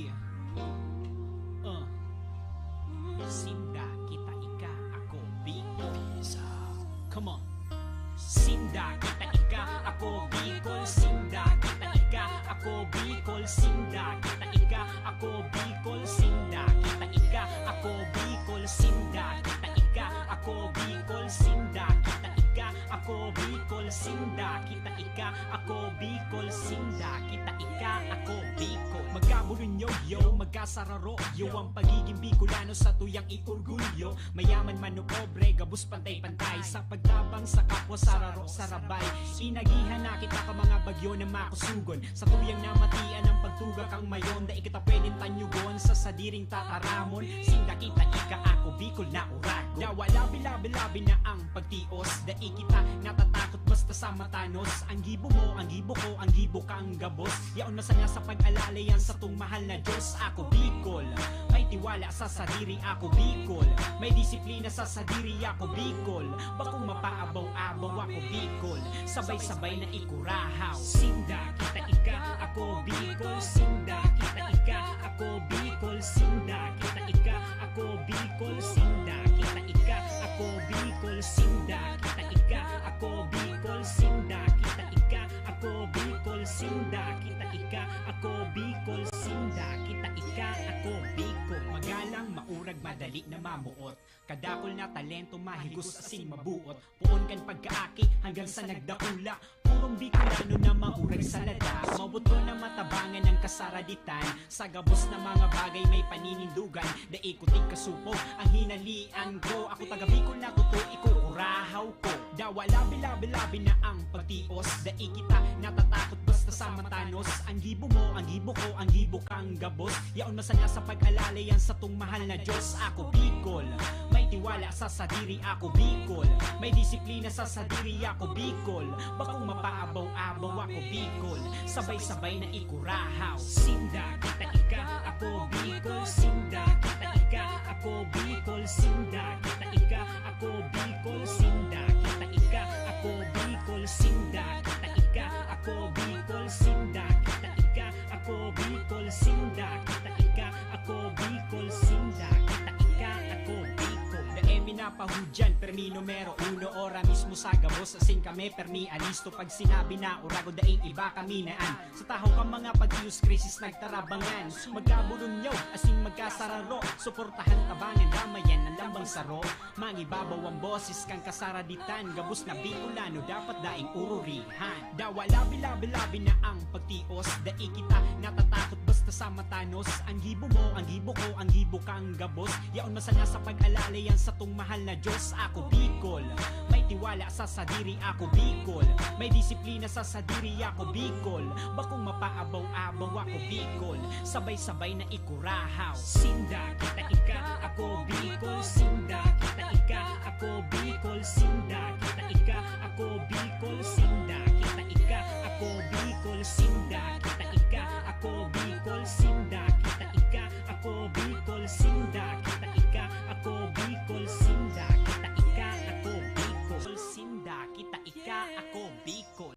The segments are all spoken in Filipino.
Yeah. Sinda, kita, ika, ako, Bicol. Come on. Sinda, kita, ika, ako, Bicol. Sinda, kita, ika, ako, Bicol. Sinda, kita, ika, ako, Bicol. Sinda, kita, ika, ako, Bicol. Sinda, kita, ika, ako, Bicol. Sinda, kita, ika, ako, Bicol. Sinda, kita, ika, ako, Bicol. Sinda, kita, ika, ako, Bicol. Magkabulunyo, yo, magkasararo, yo. Ang pagiging Bicolano sa tuyang iorgulyo. Mayaman man o pobre, gabus pantay-pantay. Sa pagtabang sa kapwa, sararo, sarabay. Inagihan na kita ka mga bagyo na makusugon. Sa tuyang namatian ang pagtugak ang mayon. Da ikita pwedeng tanyugon sa sadiring tataramon. Sinda, kita, ika, ako, Bicol na urago. Da wala bilabi na ang pagtios. Da ikita natatakot basta sa matanos. Ang gibo mo, ang gibo ko, ang gibo ka ang gabos. Yaon na sana sa pag-alala yan sa tung mahal na Diyos. Ako, Bicol, may tiwala sa sadiri. Ako, Bicol, may disiplina sa sadiri. Ako, Bicol, bakong mapaabaw-abaw. Ako, Bicol, sabay-sabay na ikurahaw. Sinda, kita, ika, ako, Bicol. Sinda, kita, ika, ako, Bicol. Sinda, kita, ika, ako, Bicol. Sinda, kita, ika, ako, Bicol. Sinda, kita, ika, ako, Bicol. Sinda, kita, ika, ako, Bicol. Sinda, kita, ika, ako, Bicol. Sinda, kita, ika, ako, Bicol. Magalang, maurag, madali na mamuot. Kadakol na talento, mahigos asin mabuot. Puon kan pagkaaki hanggang sa nagdakula. Purong Bicolano na maurag sa lada. Mabuto na matabangan ng kasaraditan. Sa gabos na mga bagay may paninindugan. Daikuting kasupog ang hinalian ko. Ako taga Bicol na tuto, ikukurahaw ko. Dawa labi-labi na ang pagtios. Daikita natatakot basta sa matanos. Ang gibo mo, ang gibo ko, ang gibo kang gabos. Yaon masaya sa pag-alala yan sa tung mahal na Diyos. Ako, Bicol, may tiwala sa sadiri. Ako, Bicol, may disiplina sa sadiri. Ako, Bicol, bakong mapaabaw-abaw. Ako, Bicol, sabay-sabay na ikurahaw. Sinda, kita, ika, ako, Bicol. Sinda, kita, ika, ako, Bicol. Sinda, kita, ika, ako, Bicol. Sinda, kita, ika, ako, Bicol. Sinda, kita, ika, ako, Bicol. Sinda, kita, ika, ako, Bicol. Sinda, kita, ika, ako, Bicol. Sinda, kita, ika, ako, Bicol. Daemi na pahudyan, permi numero uno. Ora mismo sa gabos, asin kami permi alisto. Pag sinabi na urago daing iba kami naan. Sa taho ka mga pag-ius krisis nagtarabangan. Magkabulong nyo, asin magkasararo. Suportahan tabangan, damayan ng lambang saro. Mangibabaw ang boses kang kasaraditan. Gabos na Bicolano, dapat daing ururihan. Dawa labi-labi na ang pagtios. Daikita natatakot basta sa matanos. Ang gibo mo, ang gibo ko, ang gibo kang gabos. Yaon masana sa pag-alala yan sa tung mahal na Diyos. Ako, Bicol, may tiwala sa sadiri. Ako, Bicol, may disiplina sa sadiri. Ako, Bicol, bakong mapaabaw-abaw. Ako, Bicol, sabay-sabay na ikurahaw. Sinda, kita, ika, ako, Bicol. Sinda, kita, ika, ako, Bicol. Sinda, kita, ika, ako, Bicol. Sinda, kita, ika, ako, Bicol. Sinda, kita, ika, ako, Bicol. Sinda, kita, ika, ako, Bicol. Sinda, kita, ika, ako, Bicol. Sinda, kita, ika, ako, Bicol. Sinda, kita, ika, ako, Bicol.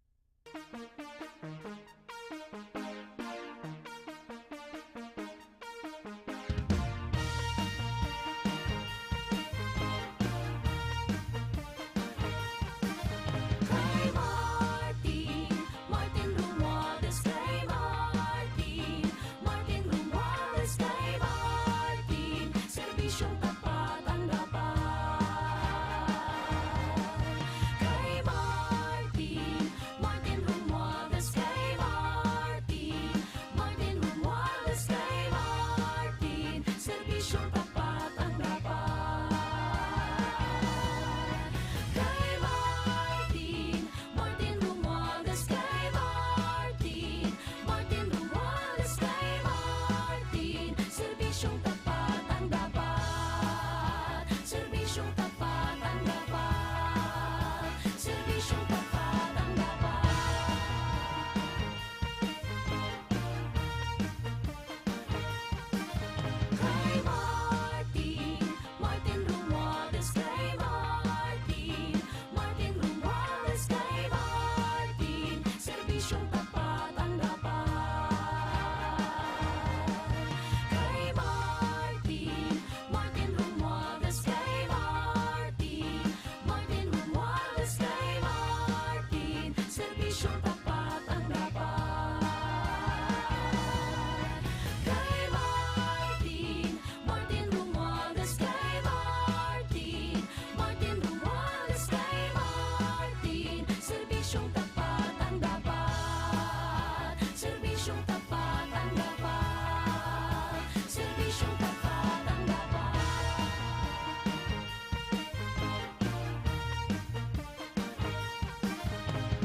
serbisyong tapat ang dapat.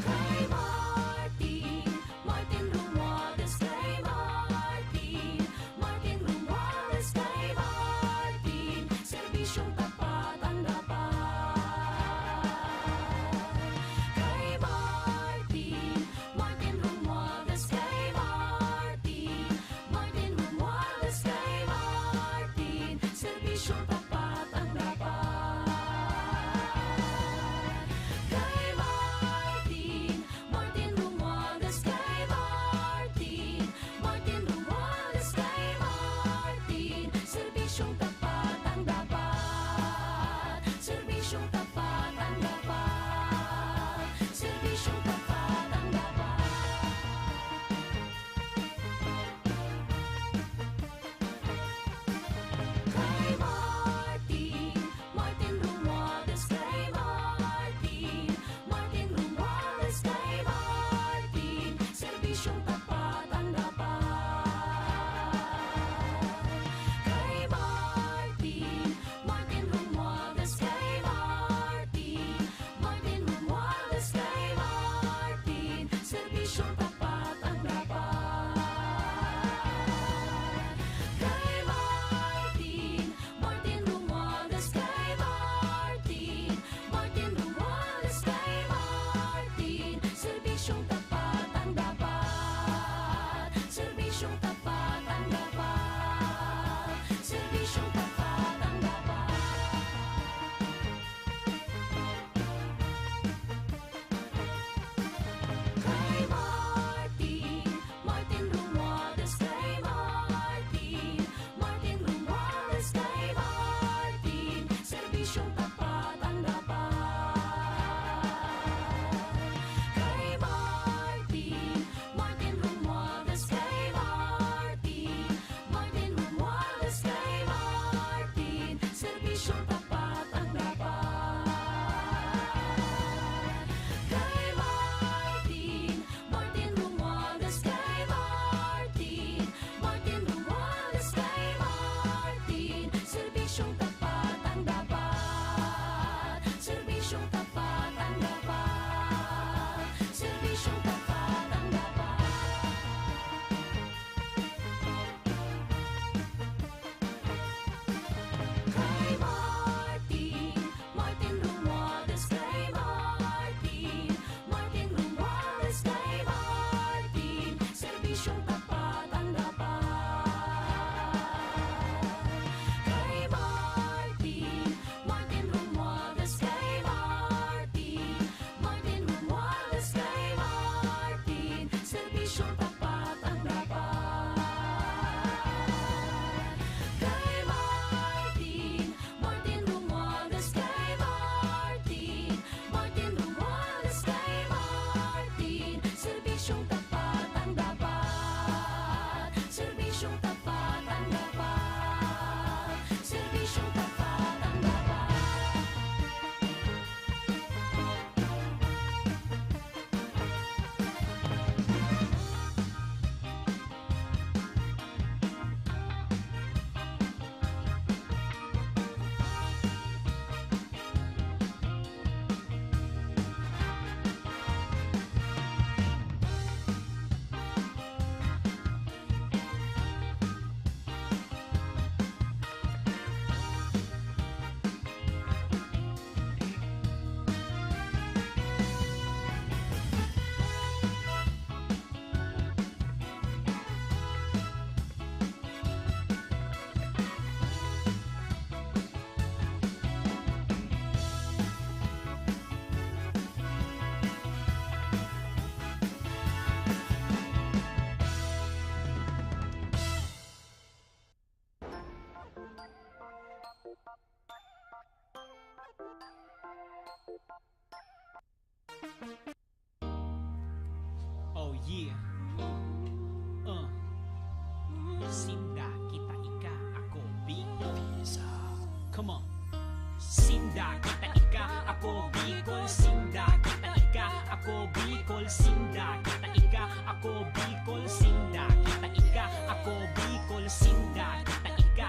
Kay Martin, Martin Romualdez, kay Martin, Martin Romualdez, kay Martin, serbisyong tapat ang dapat. Kay Martin, Martin Romualdez, kay Martin, Martin Romualdez, kay Martin, serbisyong tapat ang dapat. Kay Martin, Martin Romualdez, kay Martin, Martin Romualdez, kay Martin, serbisyong tapat ang dapat. Serbisyong tapat ang dapat. Serbisyong tapat ang dapat. Kay Martin, Martin Romualdez, kay Martin, Martin Romualdez, kay Martin, serbisyong tapat ang dapat. Kay Martin, Martin Romualdez, kay Martin, Martin Romualdez, kay Martin, serbisyong tapat ang dapat. Kay Martin, Martin Romualdez, kay Martin, Martin Romualdez, kay Martin, serbisyong tapat ang dapat. Serbisyong tapat ang dapat. Serbisyong tapat ang dapat. Kay Martin, Martin Romualdez, kay Martin, Martin Romualdez, kay Martin, serbisyong tapat ang dapat. Kay Martin, Martin Romualdez, kay Martin, Martin Romualdez, kay Martin, serbisyong tapat ang dapat. Kay Martin, Martin Romualdez, kay Martin, Martin Romualdez, kay Martin, serbisyong tapat ang dapat. Serbisyong tapat ang dapat. Serbisyong tapat ang dapat. Kay Martin, Martin Romualdez, kay Martin, Martin Romualdez, kay Martin, serbisyong tapat ang dapat. Kay Martin, Martin Romualdez, kay Martin, Martin Romualdez, kay Martin, serbisyong tapat ang dapat. Kay Martin, Martin Romualdez, kay Martin, Martin Romualdez, kay Martin, serbisyong tapat ang dapat. Serbisyong tapat ang dapat. Serbisyong tapat ang dapat. Oh yeah. Sinda, kita, ika, ako, Bicol. Come on. Sinda, kita, ika, ako, Bicol. Sinda, kita, ika, ako, Bicol. Sinda, kita, ika, ako, Bicol. Sinda, kita, ika, ako, Bicol. Sinda, kita, ika,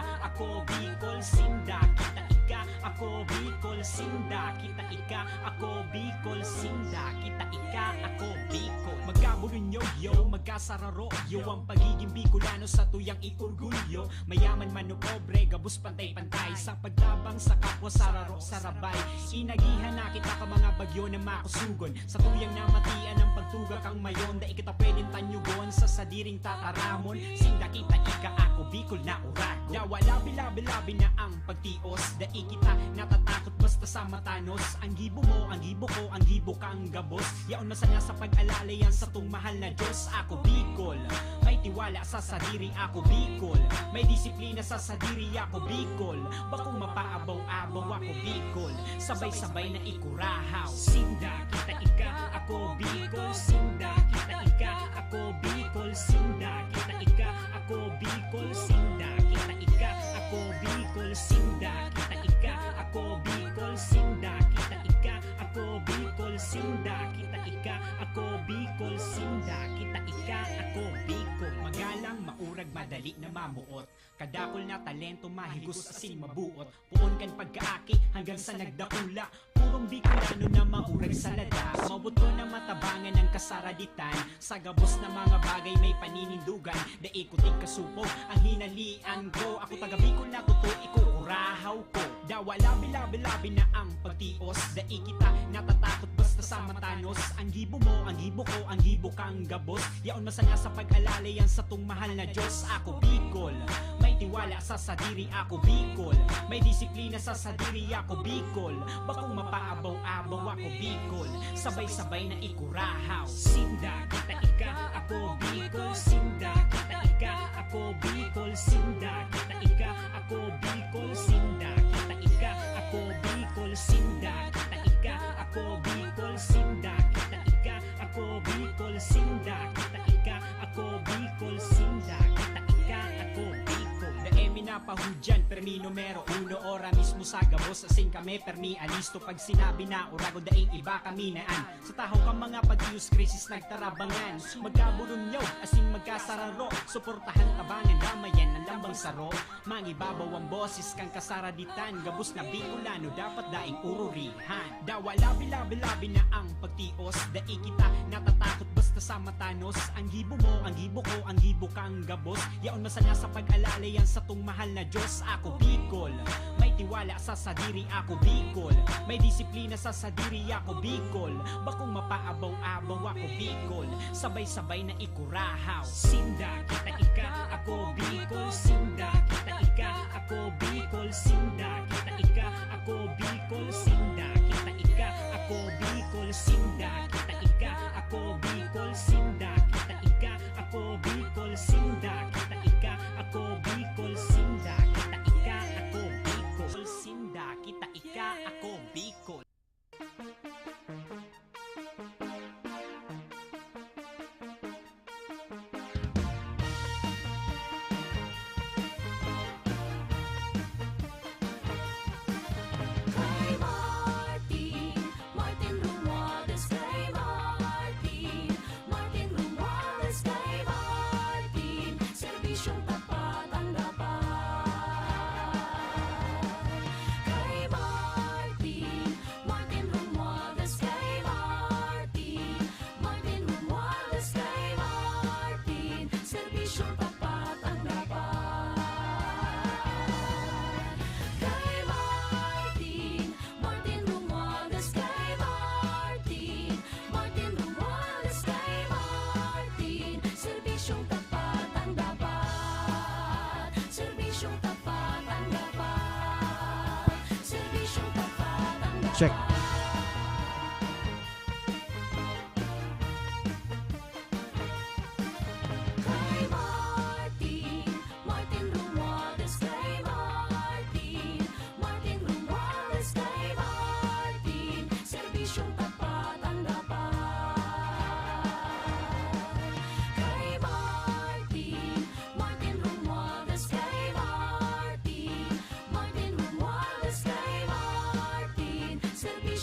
Sinda, kita ika, ako Bicol. Sinda, kita ika, ako Bicol. Magkabulunyo, yo, magkasararo, yo. Ang pagiging Bicolano sa tuyang iorgulyo. Mayaman man o pobre, gabos pantay-pantay. Sa pagtabang sa kapwa, sararo, sarabay. Inagihan na kita ka mga bagyo na makusugon. Sa tuyang namatian ng pagtugak ang mayon. Da kita pwedeng tanyugon sa sadiring tataramon. Sinda, kita ika, ako Bicol na urat. Dawa labi-labi-labi na ang pagtios. Dai kita natatakot basta sa matanos. Ang gibo mo, ang gibo ko, ang gibo kang gabos. Yaon masaya sa pag-alala yan sa tung mahal na Diyos. Ako Bicol, may tiwala sa sadiri. Ako Bicol, may disiplina sa sadiri. Ako Bicol, bakong mapaabaw-abaw. Ako Bicol, sabay-sabay na ikurahaw. Sinda, kita ika, ako Bicol. Sinda, kita ika, ako Bicol. Sinda, kita ika, ako Bicol. Sinda, kita ika, ako Bicol. Sinda, kita ika, ako Bicol. Sinda, kita ika, ako Bicol. Sinda, kita ika, ako Bicol. Sinda, kita ika, ako Bicol. Magalang, maurag, madali na mamuot. Kadakol na talento, mahigos asing mabuot. Puon kan pagkaaki hanggang sa nagdakula. Purong Bicolano na maurag sa ladas. Mabuto na matabangan ng kasaraditan. Sa gabos na mga bagay may paninindugan. Daikuting kasupog ang hinalian ko. Ako taga Bicol na kuto, ikukurahaw ko. Dawa labi-labi-labi na ang pagtios. Dai kita natatakot basta sa matanos. Ang gibo mo, ang gibo ko, ang gibo kang gabos. Yaon masaya sa pag-alala yan sa tung mahal na Diyos. Ako Bicol, may tiwala sa sadiri. Ako Bicol, may disiplina sa sadiri. Ako Bicol, bakong mapaabaw-abaw. Ako Bicol, sabay-sabay na ikurahaw. Sinda, kita ika, ako Bicol. Sinda, kita ika, ako Bicol. Sinda, kita ika, ako Bicol. Sinda, kita ika, ako Bicol. Sinda, kita ika, ako Bicol. Sinda, kita ika, ako Bicol. Sinda, kita ika, ako Bicol. Sinda, kita ika, ako Bicol. Daemi na pahudyan, permi numero uno. Ora mismo sa gabos, asing kami permi alisto. Pag sinabi na urago daing iba kami naan. Sa taho ka mga pag-ius krisis nagtarabangan. Magkabulunyaw, asing magkasararo. Suportahan tabangan, damayan ng lambang saro. Mangibabaw ang boses kang kasaraditan. Gabos na Bicolano, dapat daing ururihan. Dawa labi-labi-labi na ang pagtios. Dai kita natatakot basta sa matanos. Ang gibo mo, ang gibo ko, ang gibo kang gabos. Yaon masaya sa pag-alala yan sa tung mahal na Diyos. Ako Bicol, may tiwala sa sadiri. Ako Bicol, may disiplina sa sadiri. Ako Bicol, bakong mapaabaw-abaw. Ako Bicol, sabay-sabay na ikurahaw. Sinda, kita ika, ako Bicol. Sinda, kita ika, ako Bicol. Sinda, kita ika, ako Bicol. Sinda, kita ika, ako Bicol. Sinda, kita ika, ako Bicol. Sinda, kita ika, ako Bicol. Sinda, kita ika, ako Bicol. Sinda, kita ika, ako Bicol. Sinda, kita ika, ako Bicol. Kay Martin, Martin Romualdez. Kay Martin, Martin Romualdez. Kay Martin, serbisyong tapat ang dapat. Kay Martin, Martin Romualdez. Kay Martin, Martin Romualdez. Kay Martin, serbisyong tapat ang dapat. Kay Martin, Martin Romualdez. Kay Martin, Martin Romualdez. Kay Martin, serbisyong tapat ang dapat. Serbisyong tapat ang dapat. Serbisyong tapat ang dapat. Check. Kay Martin, Martin Romualdez. Kay Martin, Martin Romualdez. Kay Martin, serbisyong tapat ang dapat. Kay Martin, Martin Romualdez. Kay Martin, Martin Romualdez. Kay Martin, serbisyong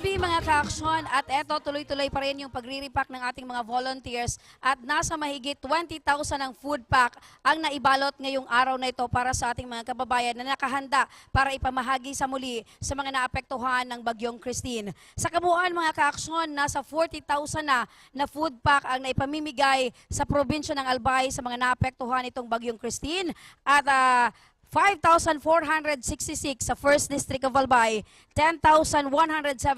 gabi mga ka-aksyon at eto tuloy-tuloy pa rin yung pagre-repack ng ating mga volunteers at nasa mahigit 20,000 ng food pack ang naibalot ngayong araw na ito para sa ating mga kababayan na nakahanda para ipamahagi sa muli sa mga naapektuhan ng Bagyong Christine. Sa kabuuan mga ka-aksyon, nasa 40,000 na food pack ang naipamimigay sa probinsya ng Albay sa mga naapektuhan itong Bagyong Christine at 5,466 sa 1st District of Albay, 10,107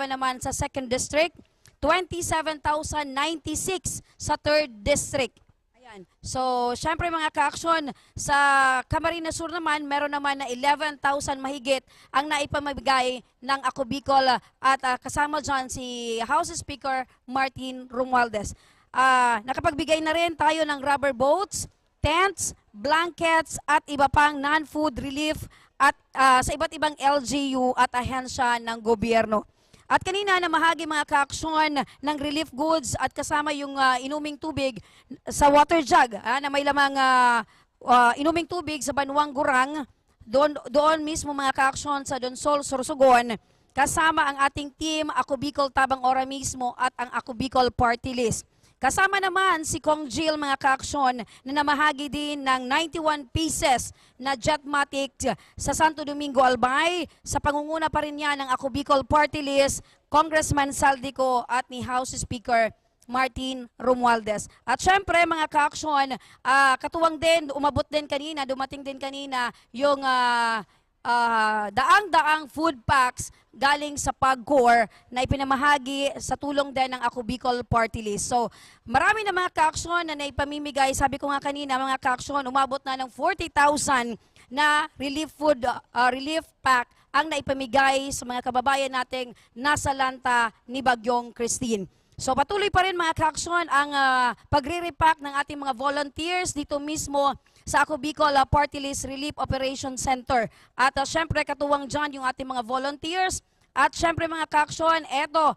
naman sa 2nd District, 27,096 sa 3rd District. Ayan. So, syempre mga ka-aksyon, sa Camarines Sur naman, meron naman na 11,000 mahigit ang naipamigay ng Ako Bicol at kasama dyan si House Speaker Martin Romualdez. Nakapagbigay na rin tayo ng rubber boats, tents, blankets at iba pang non-food relief at sa iba't ibang LGU at ahensya ng gobyerno. At kanina namahagi mga ka-aksyon ng relief goods at kasama yung inuming tubig sa water jug na may lamang inuming tubig sa Banwang Gurang, doon mismo mga ka-aksyon sa Donsol, Sorsogon, kasama ang ating team Ako Bicol Tabang Ora mismo at ang Ako Bicol Party List. Kasama naman si Kong Jill mga ka-aksyon na namahagi din ng 91 pieces na Jetmatic sa Santo Domingo, Albay. Sa pangunguna pa rin niya ng Ako Bicol Party List, Congressman Saldico at ni House Speaker Martin Romualdez. At syempre mga ka-aksyon, katuwang din, umabot din kanina, dumating din kanina yung daang-daang food packs galing sa PAGCOR na ipinamahagi sa tulong din ng Ako Bicol Party List. So, marami na mga ka-aksyon na naipamimigay. Sabi ko nga kanina, mga ka-aksyon, umabot na ng 40,000 na relief pack ang naipamigay sa mga kababayan nating nasa lanta ni Bagyong Christine. So, patuloy pa rin mga ka-aksyon ang pagre-repack ng ating mga volunteers dito mismo sa Ako Bicol Party List Relief Operation Center. At syempre katuwang dyan yung ating mga volunteers. At syempre mga ka-aksyon, eto,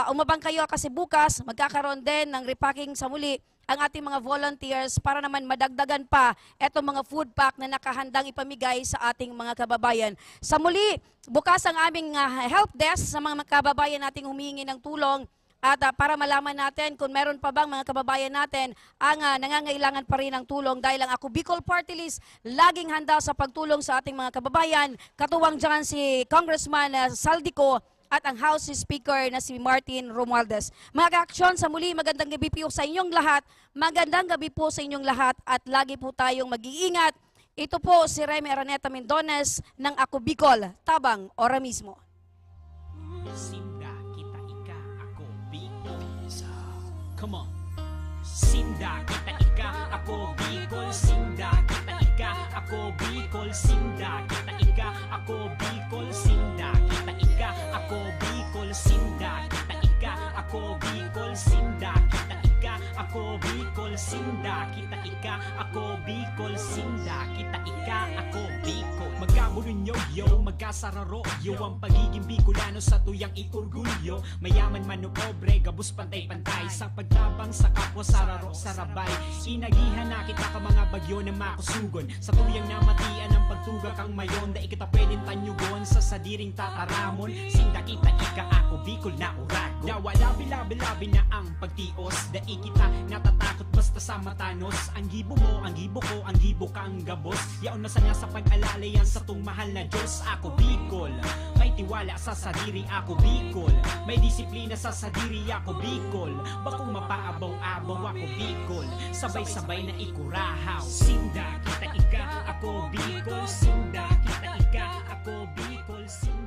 umabang kayo kasi bukas magkakaroon din ng repacking sa muli ang ating mga volunteers para naman madagdagan pa etong mga food pack na nakahandang ipamigay sa ating mga kababayan. Sa muli, bukas ang aming help desk sa mga kababayan nating humihingi ng tulong. At para malaman natin kung meron pa bang mga kababayan natin ang nangangailangan pa rin ng tulong dahil ang Ako Bicol Party List laging handa sa pagtulong sa ating mga kababayan. Katuwang dyan si Congressman Saldico at ang House Speaker na si Martin Romualdez. Mga ka-aksyon, sa muli magandang gabi po sa inyong lahat. Magandang gabi po sa inyong lahat at lagi po tayong mag-iingat. Ito po si Remy Araneta Mendones ng Ako Bicol, Tabang Ora mismo. Sinda, kita, ika, ako, Bicol. Come on. Sinda, kita, ika, ako, Bicol. Sinda, kita, ika, ako, Bicol. Sinda, kita, ika, ako, Bicol. Sinda, kita, ika, ako, Bicol. Sinda, kita, ika, ako, Bicol. Sinda, kita, ika, ako, Bicol. Sinda, kita, ika, ako, Bicol. Sinda, kita, ika, ako, Bicol. Magkabunin yo, magkasararo yo. Ang pagiging Bicolano sa tuyang iorgulyo. Mayaman man o pobre, gabus pantay-pantay. Sa pagtabang sa kapwa sararo sarabay. Inagihan na kita ka mga bagyo na makusugon. Sa tuyang namatian ang pagtuga kang mayon. Da kita pwedeng tanyugon sa sadiring tataramon. Sinda kita ika ako Bicol na urago. Dawala bilabi na ang pagtios. Da kita natatakot basta sa matanos. Ang gibo mo, ang gibo ko, ang gibo ka ang gabos. Yaon na sana sa pag-alala yan sa tung mahal na Diyos. Ako Bicol, may tiwala sa sadiri. Ako Bicol, may disiplina sa sadiri. Ako Bicol, bakong mapaabaw-abaw. Ako Bicol, sabay-sabay na ikurahaw. Sinda kita ika, ako Bicol. Sinda kita ika, ako Bicol. Sinda